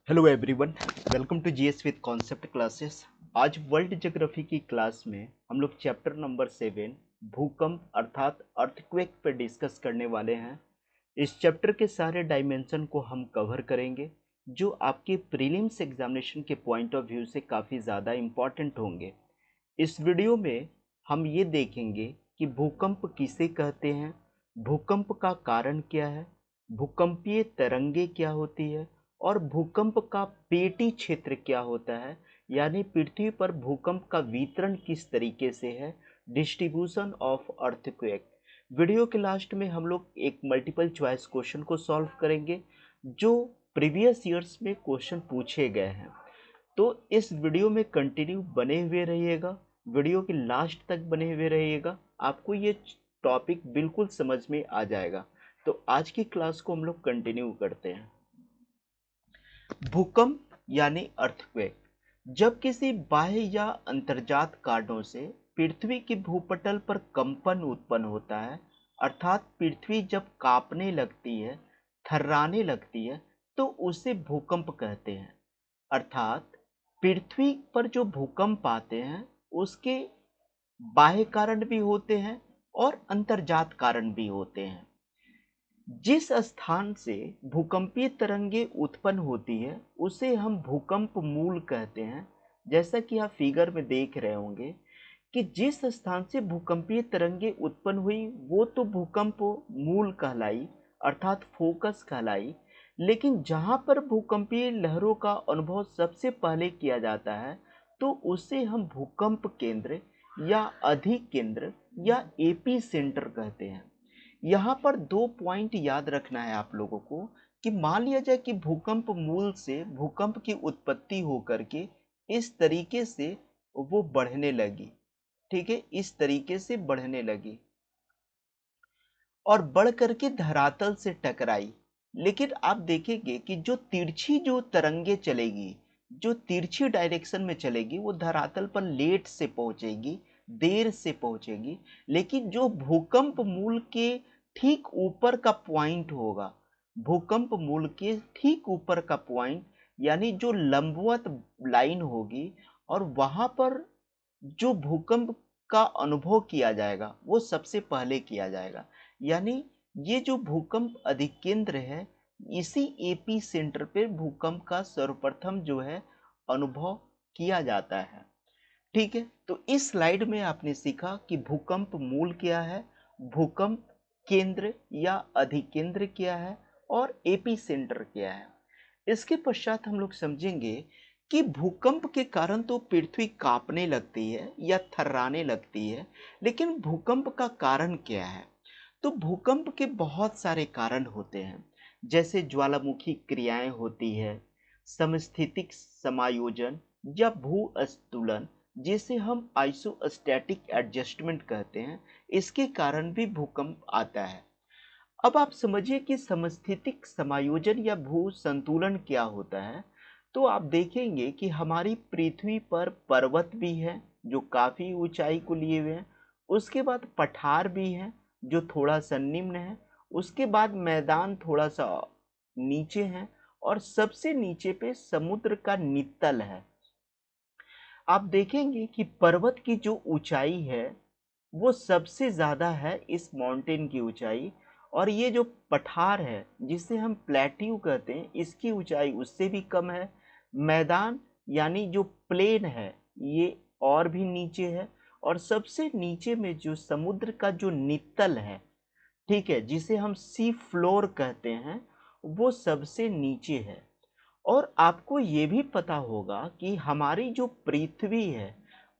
Hello everyone, welcome to GS with concept classes. आज world geography की class में हम लोग चैप्टर नंबर 7 भूकंप अर्थात अर्थक्वेक पे डिस्कस करने वाले हैं। इस चैप्टर के सारे डायमेंशन को हम कवर करेंगे जो आपके प्रीलिम्स एग्जामिनेशन के पॉइंट ऑफ व्यू से काफ़ी ज़्यादा इम्पॉर्टेंट होंगे। इस वीडियो में हम ये देखेंगे कि भूकंप किसे कहते हैं, भूकंप का कारण क्या है, भूकंपीय तरंगे क्या होती है और भूकंप का पेटी क्षेत्र क्या होता है, यानी पृथ्वी पर भूकंप का वितरण किस तरीके से है, डिस्ट्रीब्यूशन ऑफ अर्थक्वेक। वीडियो के लास्ट में हम लोग एक मल्टीपल चॉइस क्वेश्चन को सॉल्व करेंगे जो प्रीवियस ईयर्स में क्वेश्चन पूछे गए हैं। तो इस वीडियो में कंटिन्यू बने हुए रहिएगा, वीडियो के लास्ट तक बने हुए रहिएगा, आपको ये टॉपिक बिल्कुल समझ में आ जाएगा। तो आज की क्लास को हम लोग कंटिन्यू करते हैं। भूकंप यानी अर्थक्वेक जब किसी बाह्य या अंतर्जात कारणों से पृथ्वी के भूपटल पर कंपन उत्पन्न होता है, अर्थात पृथ्वी जब कांपने लगती है, थर्राने लगती है, तो उसे भूकंप कहते हैं। अर्थात पृथ्वी पर जो भूकंप आते हैं उसके बाह्य कारण भी होते हैं और अंतर्जात कारण भी होते हैं। जिस स्थान से भूकंपीय तरंगे उत्पन्न होती है उसे हम भूकंप मूल कहते हैं। जैसा कि आप फिगर में देख रहे होंगे कि जिस स्थान से भूकंपीय तरंगे उत्पन्न हुई वो तो भूकंप मूल कहलाई, अर्थात फोकस कहलाई। लेकिन जहां पर भूकंपीय लहरों का अनुभव सबसे पहले किया जाता है तो उसे हम भूकंप केंद्र या अधिकेंद्र या एपी सेंटर कहते हैं। यहाँ पर दो पॉइंट याद रखना है आप लोगों को कि मान लिया जाए कि भूकंप मूल से भूकंप की उत्पत्ति होकर के इस तरीके से वो बढ़ने लगी, ठीक है, इस तरीके से बढ़ने लगी और बढ़ करके धरातल से टकराई। लेकिन आप देखेंगे कि जो तरंगे चलेगी, जो तिरछी डायरेक्शन में चलेगी वो धरातल पर लेट से पहुंचेगी, देर से पहुंचेगी। लेकिन जो भूकंप मूल के ठीक ऊपर का पॉइंट होगा, भूकंप मूल के ठीक ऊपर का पॉइंट यानी जो लंबवत लाइन होगी और वहां पर जो भूकंप का अनुभव किया जाएगा वो सबसे पहले किया जाएगा। यानी ये जो भूकंप अधिकेंद्र है, इसी एपी सेंटर पे भूकंप का सर्वप्रथम जो है अनुभव किया जाता है। ठीक है, तो इस स्लाइड में आपने सीखा कि भूकंप मूल क्या है, भूकंप केंद्र या अधिकेंद्र क्या है और एपी सेंटर क्या है। इसके पश्चात हम लोग समझेंगे कि भूकंप के कारण तो पृथ्वी कांपने लगती है या थर्राने लगती है, लेकिन भूकंप का कारण क्या है। तो भूकंप के बहुत सारे कारण होते हैं, जैसे ज्वालामुखी क्रियाएं होती है, समस्थितिक समायोजन या भूस्खलन, जिसे हम आइसोस्टैटिक एडजस्टमेंट कहते हैं, इसके कारण भी भूकंप आता है। अब आप समझिए कि समस्थितिक समायोजन या भू संतुलन क्या होता है। तो आप देखेंगे कि हमारी पृथ्वी पर पर्वत भी है जो काफी ऊंचाई को लिए हुए हैं, उसके बाद पठार भी है जो थोड़ा सा निम्न है, उसके बाद मैदान थोड़ा सा नीचे है और सबसे नीचे पे समुद्र का नितल है। आप देखेंगे कि पर्वत की जो ऊंचाई है वो सबसे ज़्यादा है इस माउंटेन की ऊंचाई, और ये जो पठार है जिसे हम प्लेट्यू कहते हैं इसकी ऊंचाई उससे भी कम है। मैदान यानी जो प्लेन है ये और भी नीचे है, और सबसे नीचे में जो समुद्र का जो नितल है, ठीक है, जिसे हम सी फ्लोर कहते हैं, वो सबसे नीचे है। और आपको ये भी पता होगा कि हमारी जो पृथ्वी है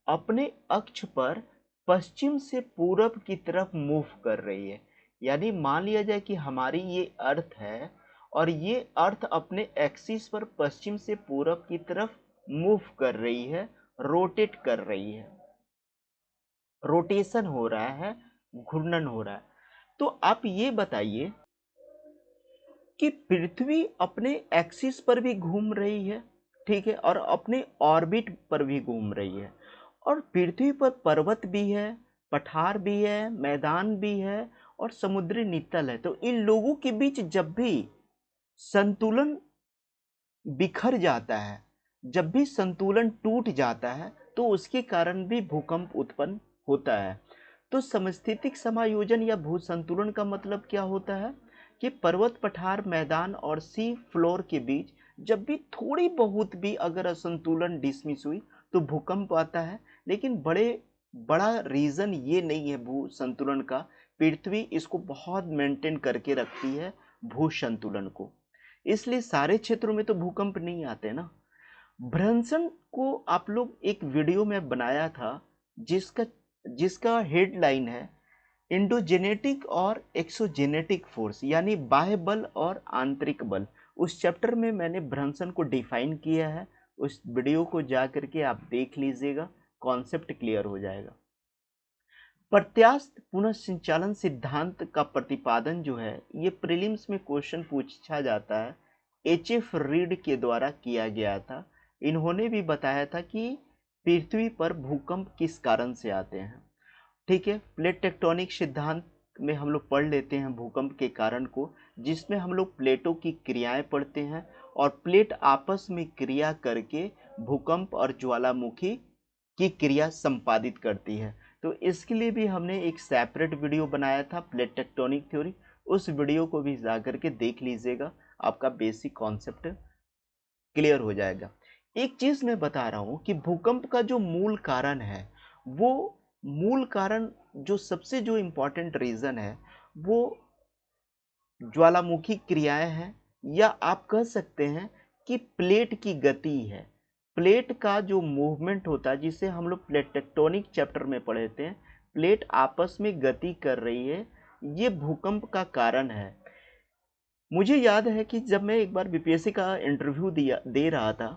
अपने अक्ष पर पश्चिम से पूरब की तरफ मूव कर रही है। यानी मान लिया जाए कि हमारी ये अर्थ है और ये अर्थ अपने एक्सिस पर पश्चिम से पूरब की तरफ मूव कर रही है, रोटेट कर रही है, रोटेशन हो रहा है, घूर्णन हो रहा है। तो आप ये बताइए कि पृथ्वी अपने एक्सिस पर भी घूम रही है, ठीक है, और अपने ऑर्बिट पर भी घूम रही है, और पृथ्वी पर पर्वत भी है, पठार भी है, मैदान भी है और समुद्री नितल है। तो इन लोगों के बीच जब भी संतुलन बिखर जाता है, जब भी संतुलन टूट जाता है तो उसके कारण भी भूकंप उत्पन्न होता है। तो समस्थितिक समायोजन या भू संतुलन का मतलब क्या होता है कि पर्वत पठार मैदान और सी फ्लोर के बीच जब भी थोड़ी बहुत भी अगर असंतुलन डिसमिस हुई तो भूकंप आता है। लेकिन बड़ा रीजन ये नहीं है भू संतुलन का। पृथ्वी इसको बहुत मेंटेन करके रखती है भू संतुलन को, इसलिए सारे क्षेत्रों में तो भूकंप नहीं आते ना। ब्रंसन को आप लोग एक वीडियो में बनाया था जिसका जिसका हेडलाइन है इंडोजेनेटिक और एक्सोजेनेटिक फोर्स, यानी बाह्य बल और आंतरिक बल। उस चैप्टर में मैंने ब्रंसन को डिफाइन किया है। उस वीडियो को जा करके आप देख लीजिएगा, कॉन्सेप्ट क्लियर हो जाएगा। प्रत्यास्थ पुनः सिद्धांत का प्रतिपादन जो है ये प्रीलिम्स में क्वेश्चन पूछा जाता है। एच.एफ. रीड के द्वारा किया गया था। इन्होंने भी बताया था कि पृथ्वी पर भूकंप किस कारण से आते हैं। ठीक है, प्लेट टेक्टोनिक सिद्धांत में हम लोग पढ़ लेते हैं भूकंप के कारण को, जिसमें हम लोग प्लेटों की क्रियाएं पढ़ते हैं और प्लेट आपस में क्रिया करके भूकंप और ज्वालामुखी की क्रिया संपादित करती है। तो इसके लिए भी हमने एक सेपरेट वीडियो बनाया था, प्लेट टेक्टोनिक थ्योरी। उस वीडियो को भी जा करके देख लीजिएगा, आपका बेसिक कॉन्सेप्ट क्लियर हो जाएगा। एक चीज मैं बता रहा हूं कि भूकंप का जो मूल कारण है, वो मूल कारण जो सबसे जो इम्पोर्टेंट रीजन है वो ज्वालामुखी क्रियाएं हैं, या आप कह सकते हैं कि प्लेट की गति है। प्लेट का जो मूवमेंट होता है जिसे हम लोग प्लेट टेक्टोनिक चैप्टर में पढ़े थे, प्लेट आपस में गति कर रही है, ये भूकंप का कारण है। मुझे याद है कि जब मैं एक बार बीपीएससी का इंटरव्यू दे रहा था,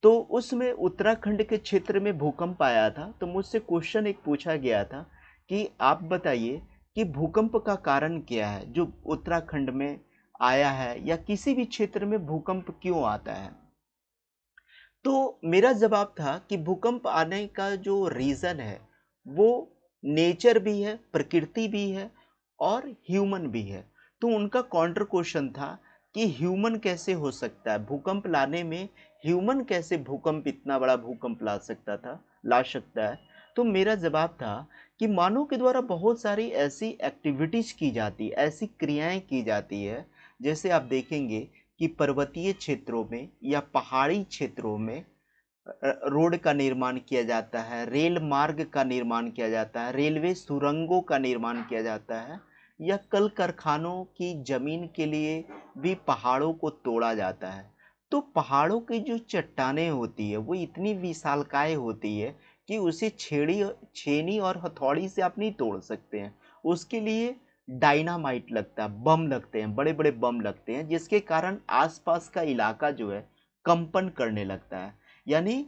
तो उसमें उत्तराखंड के क्षेत्र में भूकंप आया था। तो मुझसे क्वेश्चन एक पूछा गया था कि आप बताइए कि भूकंप का कारण क्या है जो उत्तराखंड में आया है, या किसी भी क्षेत्र में भूकंप क्यों आता है। तो मेरा जवाब था कि भूकंप आने का जो रीज़न है वो नेचर भी है, प्रकृति भी है और ह्यूमन भी है। तो उनका काउंटर क्वेश्चन था कि ह्यूमन कैसे हो सकता है भूकंप लाने में, ह्यूमन कैसे भूकंप इतना बड़ा भूकंप ला सकता है। तो मेरा जवाब था कि मानव के द्वारा बहुत सारी ऐसी एक्टिविटीज की जाती है, ऐसी क्रियाएं की जाती है। जैसे आप देखेंगे कि पर्वतीय क्षेत्रों में या पहाड़ी क्षेत्रों में रोड का निर्माण किया जाता है, रेल मार्ग का निर्माण किया जाता है, रेलवे सुरंगों का निर्माण किया जाता है, या कल कारखानों की जमीन के लिए भी पहाड़ों को तोड़ा जाता है। तो पहाड़ों की जो चट्टानें होती है वो इतनी विशालकाय होती है कि उसे छेनी और हथौड़ी से आप नहीं तोड़ सकते हैं। उसके लिए डायनामाइट लगता है, बम लगते हैं, बड़े बड़े बम लगते हैं, जिसके कारण आसपास का इलाका जो है कंपन करने लगता है। यानी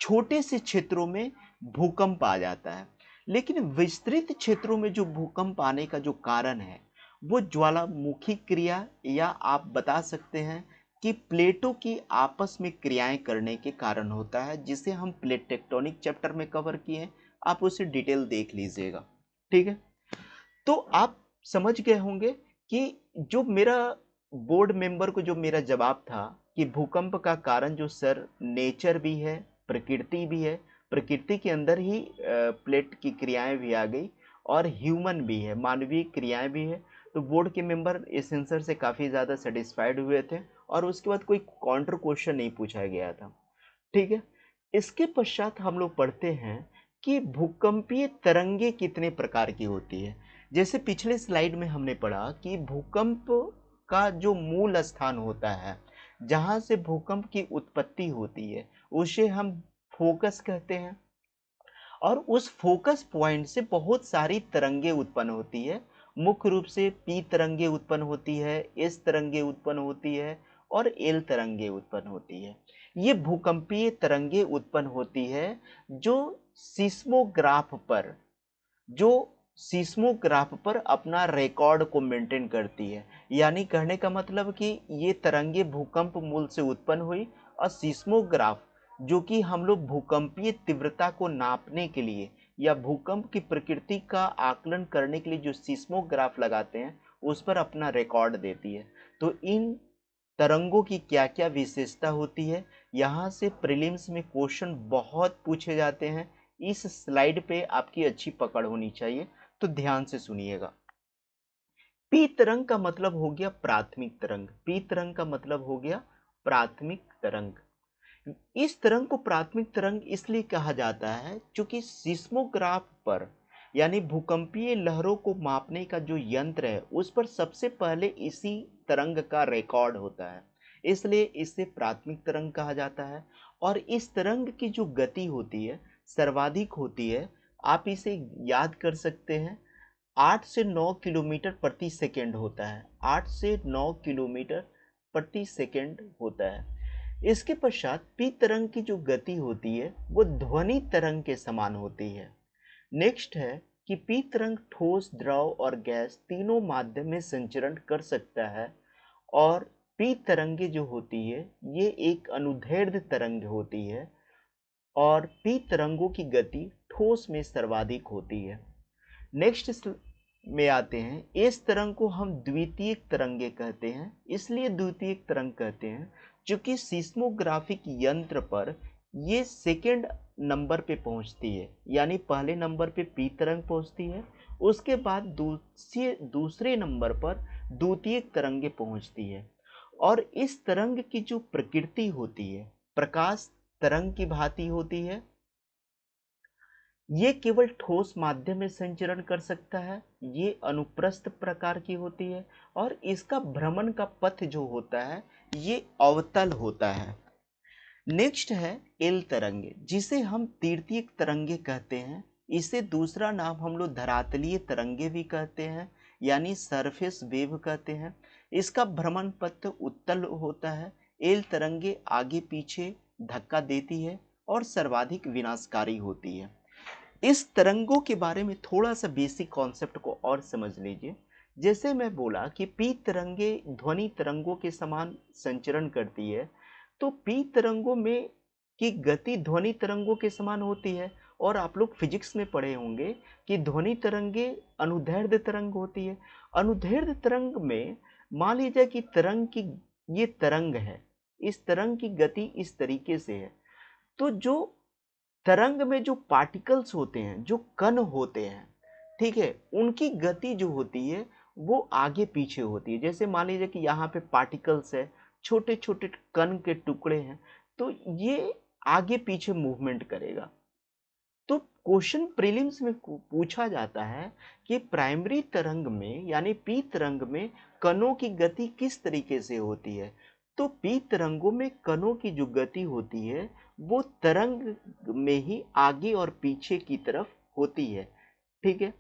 छोटे से क्षेत्रों में भूकंप आ जाता है। लेकिन विस्तृत क्षेत्रों में जो भूकंप आने का जो कारण है वो ज्वालामुखी क्रिया, या आप बता सकते हैं कि प्लेटों की आपस में क्रियाएं करने के कारण होता है, जिसे हम प्लेट टेक्टोनिक चैप्टर में कवर किए हैं। आप उसे डिटेल देख लीजिएगा। ठीक है, तो आप समझ गए होंगे कि जो मेरा बोर्ड मेंबर को जो मेरा जवाब था कि भूकंप का कारण जो सर नेचर भी है, प्रकृति भी है, प्रकृति के अंदर ही प्लेट की क्रियाएं भी आ गई, और ह्यूमन भी है, मानवीय क्रियाएं भी है। तो बोर्ड के मेंबर इस आंसर से काफ़ी ज़्यादा सेटिस्फाइड हुए थे, और उसके बाद कोई काउंटर क्वेश्चन नहीं पूछा गया था। ठीक है, इसके पश्चात हम लोग पढ़ते हैं कि भूकंपीय तरंगे कितने प्रकार की होती है। जैसे पिछले स्लाइड में हमने पढ़ा कि भूकंप का जो मूल स्थान होता है, जहां से भूकंप की उत्पत्ति होती है, उसे हम फोकस कहते हैं। और उस फोकस पॉइंट से बहुत सारी तरंगे उत्पन्न होती है। मुख्य रूप से पी तरंगे उत्पन्न होती है, एस तरंगे उत्पन्न होती है, और एल तरंगे उत्पन्न होती है। ये भूकंपीय तरंगे उत्पन्न होती है जो सिस्मोग्राफ पर जो सिस्मोग्राफ पर अपना रिकॉर्ड को मेंटेन करती है। यानी कहने का मतलब कि ये तरंगे भूकंप मूल से उत्पन्न हुई, और सिस्मोग्राफ जो कि हम लोग भूकंपीय तीव्रता को नापने के लिए या भूकंप की प्रकृति का आकलन करने के लिए जो सिस्मोग्राफ लगाते हैं, उस पर अपना रिकॉर्ड देती है। तो इन तरंगों की क्या क्या विशेषता होती है। यहाँ से प्रीलिम्स में क्वेश्चन बहुत पूछे जाते हैं। इस स्लाइड पे आपकी अच्छी पकड़ होनी चाहिए, तो ध्यान से सुनिएगा। पी तरंग का मतलब हो गया प्राथमिक तरंग। पी तरंग का मतलब हो गया प्राथमिक तरंग। इस तरंग को प्राथमिक तरंग इसलिए कहा जाता है क्योंकि सिस्मोग्राफ पर यानी भूकंपीय लहरों को मापने का जो यंत्र है उस पर सबसे पहले इसी तरंग का रिकॉर्ड होता है, इसलिए इसे प्राथमिक तरंग कहा जाता है। और इस तरंग की जो गति होती है सर्वाधिक होती है। आप इसे याद कर सकते हैं, 8 से 9 किलोमीटर प्रति सेकंड होता है। 8 से 9 किलोमीटर प्रति सेकंड होता है। इसके पश्चात पी तरंग की जो गति होती है वो ध्वनि तरंग के समान होती है। नेक्स्ट है कि पी तरंग ठोस, द्रव और गैस तीनों माध्यम में संचरण कर सकता है। और पी तरंगे जो होती है ये एक अनुदैर्ध्य तरंग होती है और पी तरंगों की गति ठोस में सर्वाधिक होती है। नेक्स्ट में आते हैं, इस तरंग को हम द्वितीयक तरंगे कहते हैं। इसलिए द्वितीयक तरंग कहते हैं क्योंकि सिस्मोग्राफिक यंत्र पर ये सेकेंड नंबर पे पहुंचती है, यानी पहले नंबर पे पी तरंग पहुंचती है, उसके बाद दूसरे नंबर पर द्वितीयक तरंगे पहुंचती है। और इस तरंग की जो प्रकृति होती है प्रकाश तरंग की भांति होती है। ये केवल ठोस माध्यम में संचरण कर सकता है। ये अनुप्रस्थ प्रकार की होती है और इसका भ्रमण का पथ जो होता है ये अवतल होता है। नेक्स्ट है एल तरंगे, जिसे हम तृतीयक तरंगे कहते हैं। इसे दूसरा नाम हम लोग धरातलीय तरंगे भी कहते हैं, यानी सरफेस वेव कहते हैं। इसका भ्रमण पथ उत्तल होता है। एल तरंगे आगे पीछे धक्का देती है और सर्वाधिक विनाशकारी होती है। इस तरंगों के बारे में थोड़ा सा बेसिक कॉन्सेप्ट को और समझ लीजिए। जैसे मैं बोला कि पी तरंगे ध्वनि तरंगों के समान संचरण करती है, तो पी तरंगों में की गति ध्वनि तरंगों के समान होती है। और आप लोग फिजिक्स में पढ़े होंगे कि ध्वनि तरंगे अनुदैर्ध्य तरंग होती है। अनुदैर्ध्य तरंग में मान लीजिए कि तरंग की ये तरंग है, इस तरंग की गति इस तरीके से है, तो जो तरंग में जो पार्टिकल्स होते हैं, जो कण होते हैं, ठीक है, उनकी गति जो होती है वो आगे पीछे होती है। जैसे मान लीजिए कि यहाँ पे पार्टिकल्स है, छोटे छोटे कण के टुकड़े हैं, तो ये आगे पीछे मूवमेंट करेगा। तो क्वेश्चन प्रीलिम्स में पूछा जाता है कि प्राइमरी तरंग में यानी पी तरंग में कणों की गति किस तरीके से होती है। तो पी तरंगों में कणों की जो गति होती है वो तरंग में ही आगे और पीछे की तरफ होती है, ठीक है।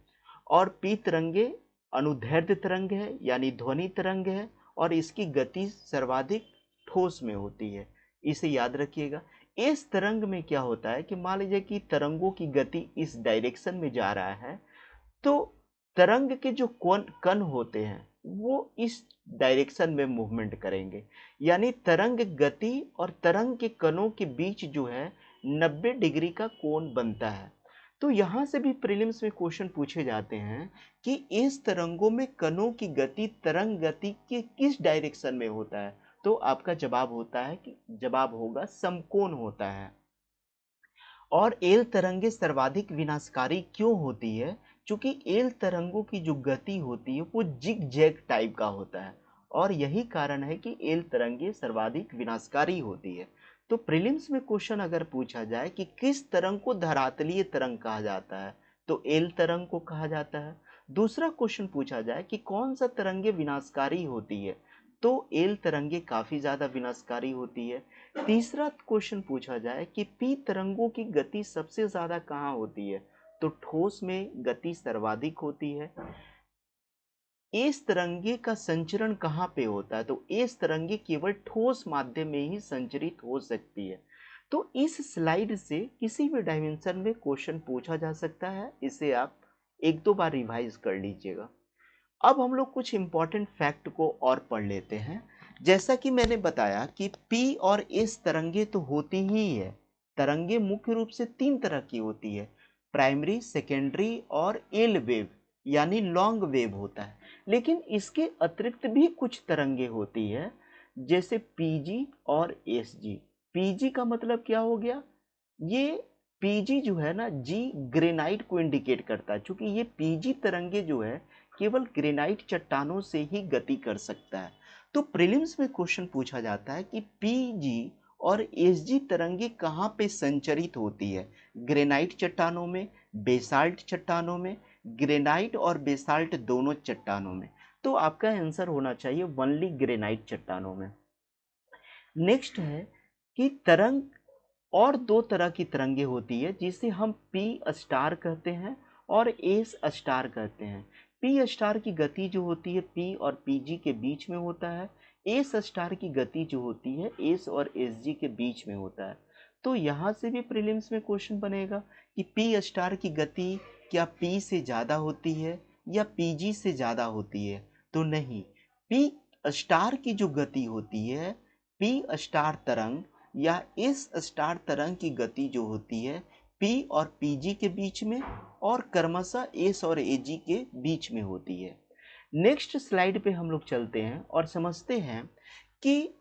और पी तरंगे अनुदैर्ध्य तरंग है यानी ध्वनि तरंग है और इसकी गति सर्वाधिक ठोस में होती है, इसे याद रखिएगा। इस तरंग में क्या होता है कि मान लीजिए कि तरंगों की गति इस डायरेक्शन में जा रहा है, तो तरंग के जो कण होते हैं वो इस डायरेक्शन में मूवमेंट करेंगे, यानी तरंग गति और तरंग के कणों के बीच जो है 90 डिग्री का कोण बनता है। तो यहाँ से भी प्रीलिम्स में क्वेश्चन पूछे जाते हैं कि इस तरंगों में कणों की गति तरंग गति के किस डायरेक्शन में होता है। तो आपका जवाब होता है कि जवाब होगा समकोण होता है। और एल तरंगे सर्वाधिक विनाशकारी क्यों होती है? क्योंकि एल तरंगों की जो गति होती है वो जिग जैग टाइप का होता है और यही कारण है कि एल तरंगे सर्वाधिक विनाशकारी होती है। तो प्रीलिम्स में क्वेश्चन अगर पूछा जाए कि किस तरंग को धरातलीय तरंग कहा जाता है, तो एल तरंग को कहा जाता है। दूसरा क्वेश्चन पूछा जाए कि कौन सा तरंगे विनाशकारी होती है, तो एल तरंगे काफी ज्यादा विनाशकारी होती है। तीसरा क्वेश्चन पूछा जाए कि पी तरंगों की गति सबसे ज्यादा कहाँ होती है, तो ठोस में गति सर्वाधिक होती है। एस तरंगे का संचरण कहाँ पे होता है, तो एस तरंगे केवल ठोस माध्यम में ही संचरित हो सकती है। तो इस स्लाइड से किसी भी डायमेंशन में क्वेश्चन पूछा जा सकता है, इसे आप एक दो बार रिवाइज कर लीजिएगा। अब हम लोग कुछ इंपॉर्टेंट फैक्ट को और पढ़ लेते हैं। जैसा कि मैंने बताया कि पी और एस तरंगे तो होती ही है। तरंगे मुख्य रूप से तीन तरह की होती है, प्राइमरी, सेकेंडरी और एल वेव यानी लॉन्ग वेव होता है। लेकिन इसके अतिरिक्त भी कुछ तरंगे होती है जैसे पीजी और एसजी। पीजी का मतलब क्या हो गया, ये पीजी जो है ना जी ग्रेनाइट को इंडिकेट करता है, क्योंकि ये पीजी तरंगे जो है केवल ग्रेनाइट चट्टानों से ही गति कर सकता है। तो प्रीलिम्स में क्वेश्चन पूछा जाता है कि पीजी और एसजी तरंगे कहाँ पे संचरित होती है, ग्रेनाइट चट्टानों में, बेसाल्ट चट्टानों में, ग्रेनाइट और बेसाल्ट दोनों चट्टानों में। तो आपका आंसर होना चाहिए ओनली ग्रेनाइट चट्टानों में। नेक्स्ट है कि तरंग, और दो तरह की तरंगे होती है जिसे हम पी स्टार कहते हैं और एस स्टार कहते हैं। पी स्टार की गति जो होती है पी और पीजी के बीच में होता है, एस स्टार की गति जो होती है एस और एसजी के बीच में होता है। तो यहाँ से भी प्रीलिम्स में क्वेश्चन बनेगा कि पी स्टार की गति क्या पी से ज़्यादा होती है या पीजी से ज़्यादा होती है, तो नहीं, पी स्टार की जो गति होती है, पी स्टार तरंग या इस स्टार तरंग की गति जो होती है पी और पीजी के बीच में और क्रमशः एस और एजी के बीच में होती है। नेक्स्ट स्लाइड पे हम लोग चलते हैं और समझते हैं कि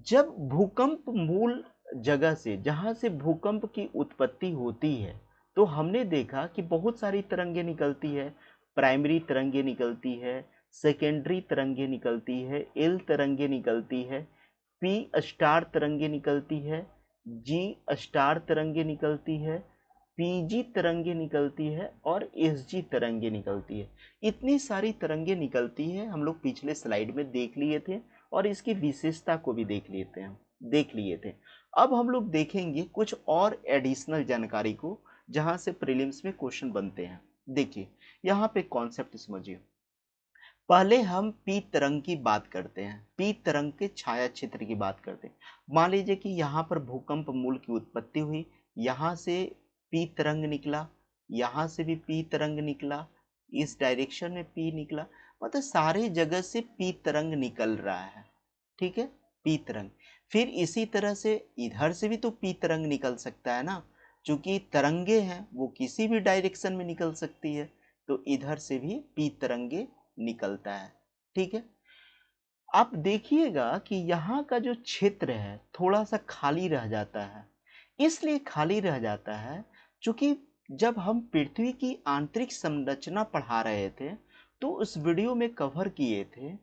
जब भूकंप मूल जगह से, जहां से भूकंप की उत्पत्ति होती है, तो हमने देखा कि बहुत सारी तरंगे निकलती है। प्राइमरी तरंगे निकलती है, सेकेंडरी तरंगे निकलती है, एल तरंगे निकलती है, पी स्टार तरंगे निकलती है, जी स्टार तरंगे निकलती है, पीजी तरंगे निकलती है और एसजी तरंगे निकलती है। इतनी सारी तरंगे निकलती है, हम लोग पिछले स्लाइड में देख लिए थे और इसकी विशेषता को भी देख लिए थे। अब हम लोग देखेंगे कुछ और एडिशनल जानकारी को जहां से प्रीलिम्स में क्वेश्चन बनते हैं। देखिए यहाँ पे कॉन्सेप्ट समझिए। पहले हम पी तरंग की बात करते हैं, पी तरंग के छाया क्षेत्र की बात करते हैं। मान लीजिए कि यहाँ पर भूकंप मूल की उत्पत्ति हुई, यहाँ से पी तरंग निकला, यहाँ से भी पी तरंग निकला, इस डायरेक्शन में पी निकला, मतलब सारे जगह से पी तरंग निकल रहा है। ठीक है, पी तरंग। फिर इसी तरह से इधर से भी तो पी तरंग निकल सकता है ना, क्योंकि तरंगे हैं वो किसी भी डायरेक्शन में निकल सकती है, तो इधर से भी पी तरंगे निकलता है। ठीक है, आप देखिएगा कि यहाँ का जो क्षेत्र है थोड़ा सा खाली रह जाता है। इसलिए खाली रह जाता है क्योंकि जब हम पृथ्वी की आंतरिक संरचना पढ़ा रहे थे तो उस वीडियो में कवर किए थे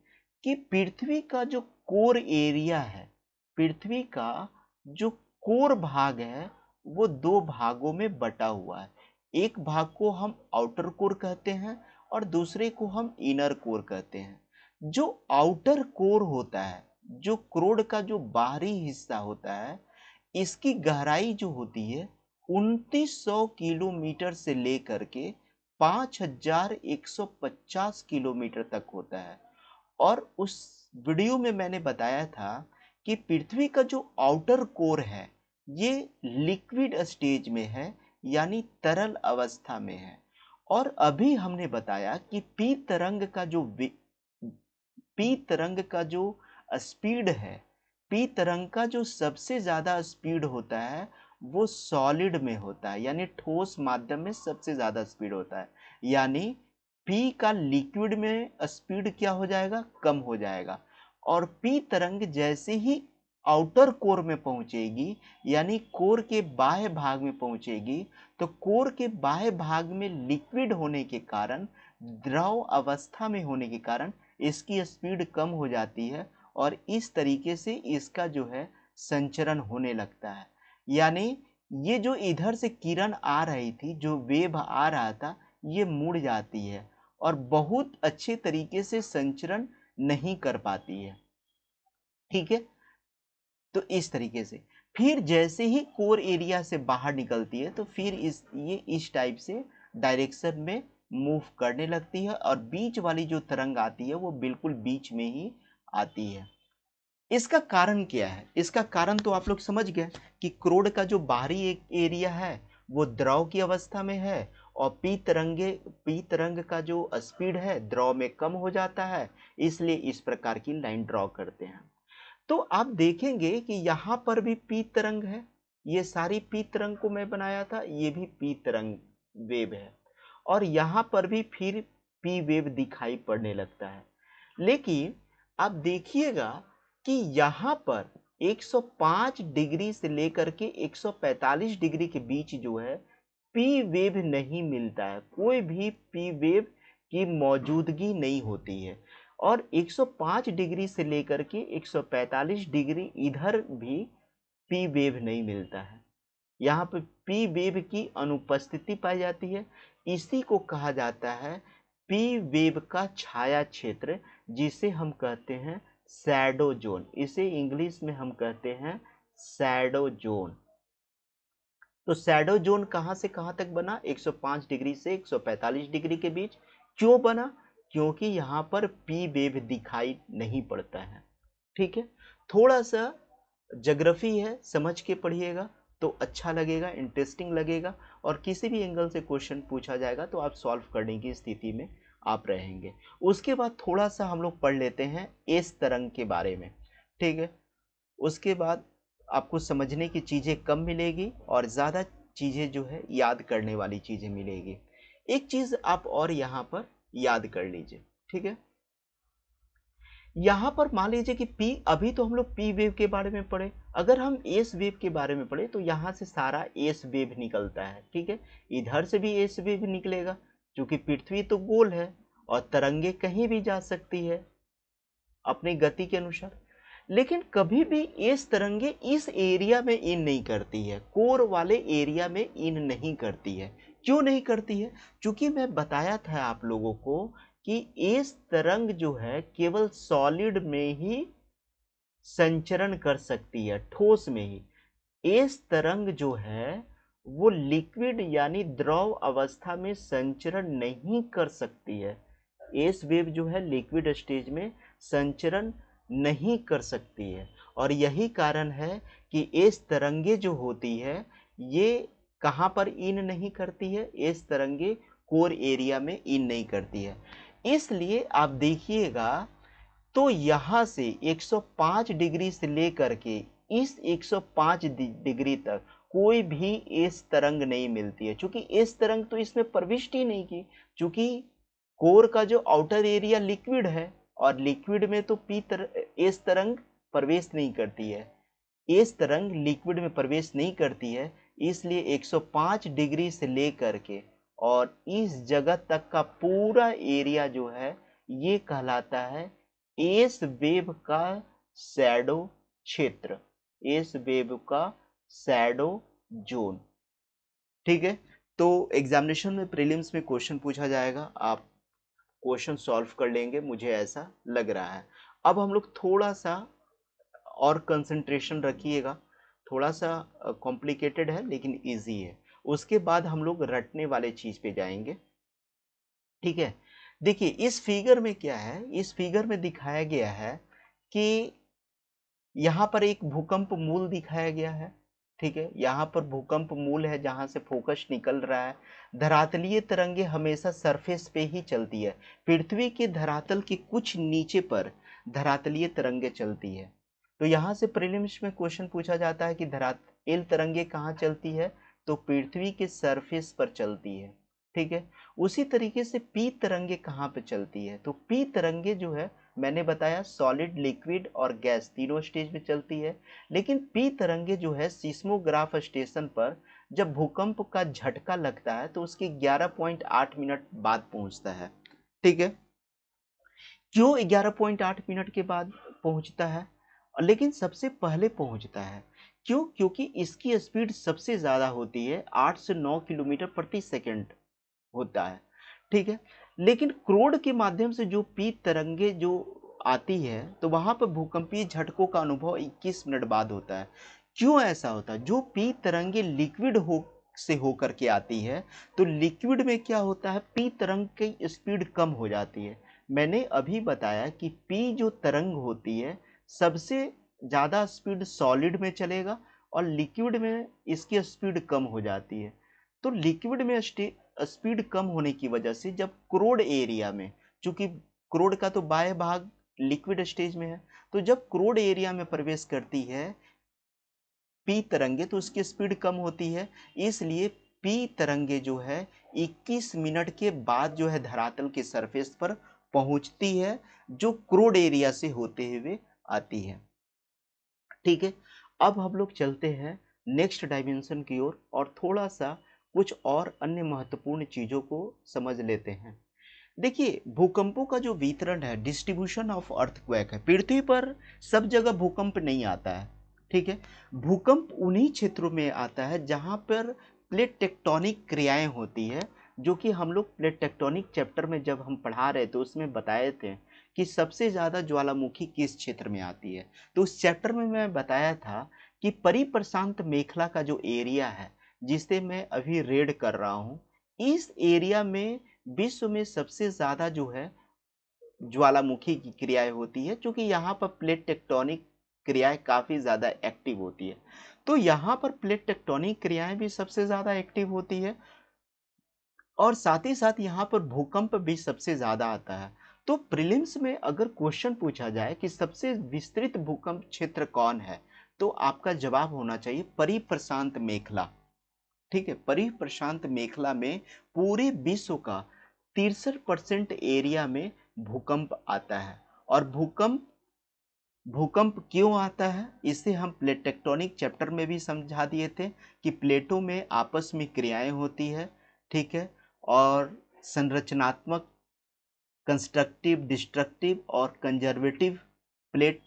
कि पृथ्वी का जो कोर एरिया है, पृथ्वी का जो कोर भाग है वो दो भागों में बटा हुआ है। एक भाग को हम आउटर कोर कहते हैं और दूसरे को हम इनर कोर कहते हैं। जो आउटर कोर होता है, जो कोर का जो बाहरी हिस्सा होता है, इसकी गहराई जो होती है 2900 किलोमीटर से लेकर के 5150 किलोमीटर तक होता है। और उस वीडियो में मैंने बताया था कि पृथ्वी का जो आउटर कोर है ये लिक्विड स्टेज में है, यानी तरल अवस्था में है। और अभी हमने बताया कि पी तरंग का जो स्पीड है, पी तरंग का जो सबसे ज्यादा स्पीड होता है वो सॉलिड में होता है, यानी ठोस माध्यम में सबसे ज्यादा स्पीड होता है। यानी पी का लिक्विड में स्पीड क्या हो जाएगा, कम हो जाएगा। और पी तरंग जैसे ही आउटर कोर में पहुंचेगी, यानी कोर के बाह्य भाग में पहुंचेगी, तो कोर के बाह्य भाग में लिक्विड होने के कारण, द्रव अवस्था में होने के कारण इसकी स्पीड कम हो जाती है और इस तरीके से इसका जो है संचरण होने लगता है। यानी ये जो इधर से किरण आ रही थी, जो वेव आ रहा था, ये मुड़ जाती है और बहुत अच्छे तरीके से संचरण नहीं कर पाती है। ठीक है, तो इस तरीके से फिर जैसे ही कोर एरिया से बाहर निकलती है तो फिर ये इस टाइप से डायरेक्शन में मूव करने लगती है और बीच वाली जो तरंग आती है वो बिल्कुल बीच में ही आती है। इसका कारण क्या है, इसका कारण तो आप लोग समझ गए कि क्रोड का जो बाहरी एक एरिया है वो द्रव की अवस्था में है और पी तरंग का जो स्पीड है द्रव में कम हो जाता है, इसलिए इस प्रकार की लाइन ड्रॉ करते हैं। तो आप देखेंगे कि यहाँ पर भी पी तरंग है, ये सारी पी तरंग को मैं बनाया था, ये भी पी तरंग वेव है और यहाँ पर भी फिर पी वेव दिखाई पड़ने लगता है। लेकिन आप देखिएगा कि यहाँ पर 105 डिग्री से लेकर के 145 डिग्री के बीच जो है पी वेव नहीं मिलता है, कोई भी पी वेव की मौजूदगी नहीं होती है। और 105 डिग्री से लेकर के 145 डिग्री इधर भी पी वेव नहीं मिलता है, यहाँ पे पी वेव की अनुपस्थिति पाई जाती है। इसी को कहा जाता है पी वेव का छाया क्षेत्र, जिसे हम कहते हैं शैडो जोन। इसे इंग्लिश में हम कहते हैं शैडो जोन। तो शैडो जोन कहाँ से कहाँ तक बना? 105 डिग्री से 145 डिग्री के बीच। क्यों बना? क्योंकि यहाँ पर पी वेव दिखाई नहीं पड़ता है। ठीक है, थोड़ा सा ज्योग्राफी है, समझ के पढ़िएगा तो अच्छा लगेगा, इंटरेस्टिंग लगेगा, और किसी भी एंगल से क्वेश्चन पूछा जाएगा तो आप सॉल्व करने की स्थिति में आप रहेंगे। उसके बाद थोड़ा सा हम लोग पढ़ लेते हैं एस तरंग के बारे में। ठीक है, उसके बाद आपको समझने की चीज़ें कम मिलेगी और ज़्यादा चीज़ें जो है याद करने वाली चीज़ें मिलेगी। एक चीज़ आप और यहाँ पर याद कर लीजिए। ठीक है, यहाँ पर मान लीजिए कि पी, अभी तो हम लोग पी वेव के बारे में पढ़े, अगर हम एस वेव के बारे में पढ़े तो यहाँ से सारा एस वेव निकलता है। ठीक है, इधर से भी एस वेव निकलेगा, क्योंकि पृथ्वी तो गोल है और तरंगे कहीं भी जा सकती है अपनी गति के अनुसार। लेकिन कभी भी एस तरंगे इस एरिया में इन नहीं करती है, कोर वाले एरिया में इन नहीं करती है। क्यों नहीं करती है? क्योंकि मैं बताया था आप लोगों को कि एस तरंग जो है केवल सॉलिड में ही संचरण कर सकती है, ठोस में ही। एस तरंग जो है वो लिक्विड यानी द्रव अवस्था में संचरण नहीं कर सकती है। एस वेव जो है लिक्विड स्टेज में संचरण नहीं कर सकती है, और यही कारण है कि एस तरंगे जो होती है ये कहाँ पर इन नहीं करती है? एस तरंगे कोर एरिया में इन नहीं करती है। इसलिए आप देखिएगा तो यहाँ से 105 डिग्री से लेकर के इस 105 डिग्री तक कोई भी एस तरंग नहीं मिलती है, क्योंकि एस तरंग तो इसमें प्रविष्ट ही नहीं की। क्योंकि कोर का जो आउटर एरिया लिक्विड है, और लिक्विड में तो एस तरंग प्रवेश नहीं करती है, एस तरंग लिक्विड में प्रवेश नहीं करती है। इसलिए 105 डिग्री से लेकर के और इस जगह तक का पूरा एरिया जो है ये कहलाता है एस वेव का शैडो क्षेत्र, एस वेव का शैडो जोन। ठीक है, तो एग्जामिनेशन में प्रीलिम्स में क्वेश्चन पूछा जाएगा, आप क्वेश्चन सॉल्व कर लेंगे, मुझे ऐसा लग रहा है। अब हम लोग थोड़ा सा और कंसंट्रेशन रखिएगा, थोड़ा सा कॉम्प्लिकेटेड है लेकिन इजी है। उसके बाद हम लोग रटने वाले चीज पे जाएंगे। ठीक है, देखिए इस फिगर में क्या है, इस फिगर में दिखाया गया है कि यहाँ पर एक भूकंप मूल दिखाया गया है। ठीक है, यहाँ पर भूकंप मूल है जहाँ से फोकस निकल रहा है। धरातलीय तरंगे हमेशा सरफेस पे ही चलती है, पृथ्वी के धरातल के कुछ नीचे पर धरातलीय तरंगे चलती है। तो यहाँ से प्रीलिम्स में क्वेश्चन पूछा जाता है कि धरातलीय तरंगे कहाँ चलती है? तो पृथ्वी के सरफेस पर चलती है। ठीक है, उसी तरीके से पी तरंगे कहाँ पे चलती है? तो पी तरंगे जो है मैंने बताया सॉलिड, लिक्विड और गैस तीनों स्टेज में चलती है। लेकिन पी तरंगे जो है सिस्मोग्राफ स्टेशन पर जब भूकंप का झटका लगता है तो उसके 11.8 मिनट बाद पहुंचता है। ठीक है, क्यों 11.8 मिनट के बाद पहुंचता है? लेकिन सबसे पहले पहुंचता है क्यों? क्योंकि इसकी स्पीड सबसे ज्यादा होती है, 8 से 9 किलोमीटर प्रति सेकंड होता है। ठीक है, लेकिन क्रोड के माध्यम से जो पी तरंगे जो आती है तो वहां पर भूकंपीय झटकों का अनुभव 21 मिनट बाद होता है। क्यों ऐसा होता है? जो पी तरंगे लिक्विड से होकर के आती है तो लिक्विड में क्या होता है, पी तरंग की स्पीड कम हो जाती है। मैंने अभी बताया कि पी जो तरंग होती है सबसे ज्यादा स्पीड सॉलिड में चलेगा और लिक्विड में इसकी स्पीड कम हो जाती है। तो लिक्विड में स्पीड कम होने की वजह से जब क्रोड एरिया में, चूंकि क्रोड का तो बाह्य भाग लिक्विड स्टेज में है, तो जब क्रोड एरिया में प्रवेश करती है पी तरंगे तो उसकी स्पीड कम होती है। इसलिए पी तरंगे जो है 21 मिनट के बाद जो है धरातल के सरफेस पर पहुंचती है जो क्रूड एरिया से होते हुए आती है। ठीक है, अब हम लोग चलते हैं नेक्स्ट डायमेंशन की ओर और थोड़ा सा कुछ और अन्य महत्वपूर्ण चीजों को समझ लेते हैं। देखिए, भूकंपों का जो वितरण है, डिस्ट्रीब्यूशन ऑफ अर्थक्वेक है, पृथ्वी पर सब जगह भूकंप नहीं आता है। ठीक है, भूकंप उन्हीं क्षेत्रों में आता है जहां पर प्लेट टेक्टोनिक क्रियाएं होती है, जो कि हम लोग प्लेट टेक्टोनिक चैप्टर में जब हम पढ़ा रहे थे उसमें बताए थे कि सबसे ज़्यादा ज्वालामुखी किस क्षेत्र में आती है। तो उस चैप्टर में मैं बताया था कि परिप्रशांत मेखला का जो एरिया है, जिसे मैं अभी रेड कर रहा हूँ, इस एरिया में विश्व में सबसे ज़्यादा जो है ज्वालामुखी की क्रियाएं होती है, क्योंकि यहाँ पर प्लेट टेक्टोनिक क्रियाएं काफ़ी ज़्यादा एक्टिव होती है। तो यहाँ पर प्लेट टेक्टोनिक क्रियाएं भी सबसे ज़्यादा एक्टिव होती है और साथ ही साथ यहाँ पर भूकंप भी सबसे ज़्यादा आता है। तो प्रीलिम्स में अगर क्वेश्चन पूछा जाए कि सबसे विस्तृत भूकंप क्षेत्र कौन है, तो आपका जवाब होना चाहिए परिप्रशांत मेखला। ठीक है, परिप्रशांत मेखला में पूरे विश्व का 63% एरिया में भूकंप आता है। और भूकंप भूकंप क्यों आता है, इसे हम प्लेट टेक्टोनिक चैप्टर में भी समझा दिए थे कि प्लेटों में आपस में क्रियाएं होती है। ठीक है, और संरचनात्मक, कंस्ट्रक्टिव, डिस्ट्रक्टिव और कंजर्वेटिव प्लेट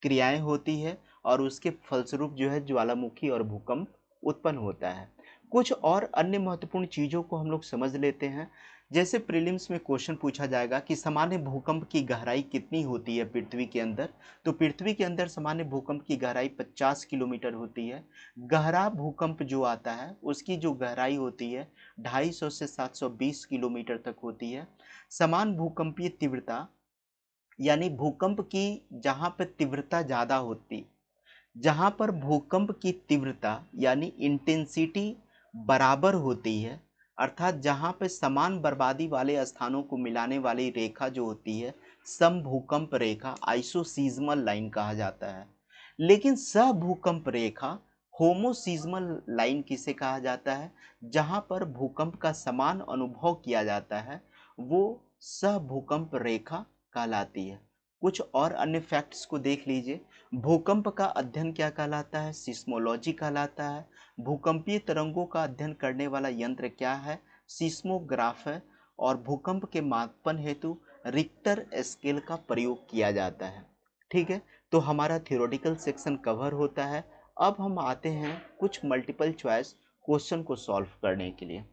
क्रियाएं होती है और उसके फलस्वरूप जो है ज्वालामुखी और भूकंप उत्पन्न होता है। कुछ और अन्य महत्वपूर्ण चीज़ों को हम लोग समझ लेते हैं। जैसे प्रीलिम्स में क्वेश्चन पूछा जाएगा कि सामान्य भूकंप की गहराई कितनी होती है पृथ्वी के अंदर, तो पृथ्वी के अंदर सामान्य भूकंप की गहराई 50 किलोमीटर होती है। गहरा भूकंप जो आता है उसकी जो गहराई होती है 250 से 720 किलोमीटर तक होती है। समान भूकंपीय तीव्रता, यानी भूकंप की जहाँ पर तीव्रता ज़्यादा होती, जहाँ पर भूकंप की तीव्रता यानी इंटेंसिटी बराबर होती है, अर्थात जहाँ पे समान बर्बादी वाले स्थानों को मिलाने वाली रेखा जो होती है समभूकंप रेखा, आइसोसीजमल लाइन कहा जाता है। लेकिन सहभूकंप रेखा, होमोसीजमल लाइन किसे कहा जाता है, जहाँ पर भूकंप का समान अनुभव किया जाता है, वो सहभूकंप रेखा कहलाती है। कुछ और अन्य फैक्ट्स को देख लीजिए। भूकंप का अध्ययन क्या कहलाता है, सिस्मोलॉजी कहलाता है। भूकंपीय तरंगों का अध्ययन करने वाला यंत्र क्या है, सिस्मोग्राफ है। और भूकंप के मापन हेतु रिक्टर स्केल का प्रयोग किया जाता है। ठीक है, तो हमारा थियोरेटिकल सेक्शन कवर होता है। अब हम आते हैं कुछ मल्टीपल चॉइस क्वेश्चन को सॉल्व करने के लिए।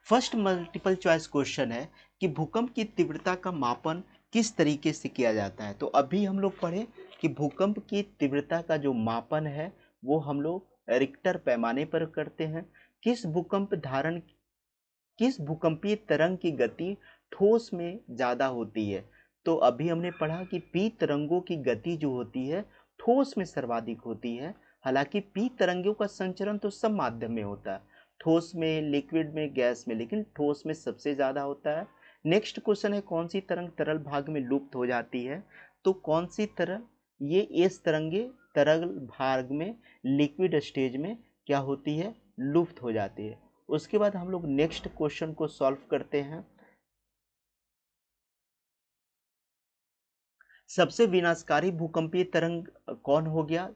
फर्स्ट मल्टीपल चॉइस क्वेश्चन है कि भूकंप की तीव्रता का मापन किस तरीके से किया जाता है। तो अभी हम लोग पढ़े कि भूकंप की तीव्रता का जो मापन है वो हम लोग रिक्टर पैमाने पर करते हैं। किस भूकंपीय तरंग की गति ठोस में ज़्यादा होती है। तो अभी हमने पढ़ा कि पी तरंगों की गति जो होती है ठोस में सर्वाधिक होती है। हालांकि पी तरंगों का संचरण तो सब माध्यम में होता है, ठोस में, लिक्विड में, गैस में, लेकिन ठोस में सबसे ज़्यादा होता है। नेक्स्ट क्वेश्चन है कौन सी तरंग तरल भाग में लुप्त हो जाती है। तो कौन सी तरंग, ये एस तरंगे तरल भाग में, लिक्विड स्टेज में क्या होती है, लुप्त हो जाती है। उसके बाद हम लोग नेक्स्ट क्वेश्चन को सॉल्व करते हैं। सबसे विनाशकारी भूकंपीय तरंग कौन हो गया,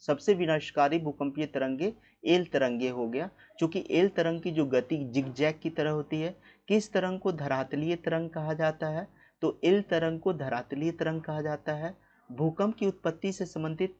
सबसे विनाशकारी भूकंपीय तरंगे एल तरंगे हो गया, क्योंकि एल तरंग की जो गति जिगजैग की तरह होती है। किस तरंग को धरातलीय तरंग कहा जाता है, तो एल तरंग को धरातलीय तरंग कहा जाता है। भूकंप की उत्पत्ति से संबंधित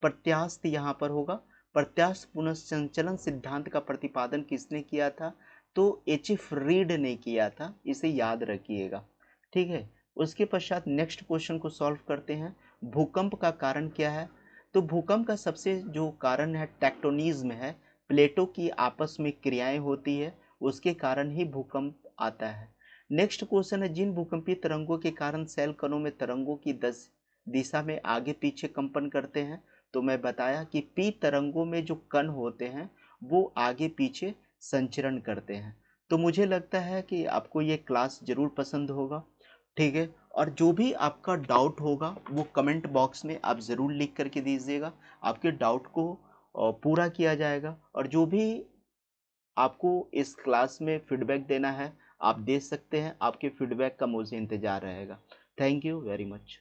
प्रत्यास्थ यहाँ पर होगा। प्रत्यास्थ पुनर्संचलन सिद्धांत का प्रतिपादन किसने किया था, तो एच एफ रीड ने किया था, इसे याद रखिएगा। ठीक है, उसके पश्चात नेक्स्ट क्वेश्चन को सॉल्व करते हैं। भूकंप का कारण क्या है, तो भूकंप का सबसे जो कारण है टेक्टोनिज्म है, प्लेटों की आपस में क्रियाएं होती है, उसके कारण ही भूकंप आता है। नेक्स्ट क्वेश्चन है जिन भूकंपीय तरंगों के कारण सेल कणों में तरंगों की दिशा में आगे पीछे कंपन करते हैं। तो मैं बताया कि पी तरंगों में जो कण होते हैं वो आगे पीछे संचरण करते हैं। तो मुझे लगता है कि आपको ये क्लास जरूर पसंद होगा। ठीक है, और जो भी आपका डाउट होगा वो कमेंट बॉक्स में आप ज़रूर लिख करके दीजिएगा। आपके डाउट को पूरा किया जाएगा और जो भी आपको इस क्लास में फीडबैक देना है, आप दे सकते हैं। आपके फीडबैक का मुझे इंतज़ार रहेगा। Thank you very much.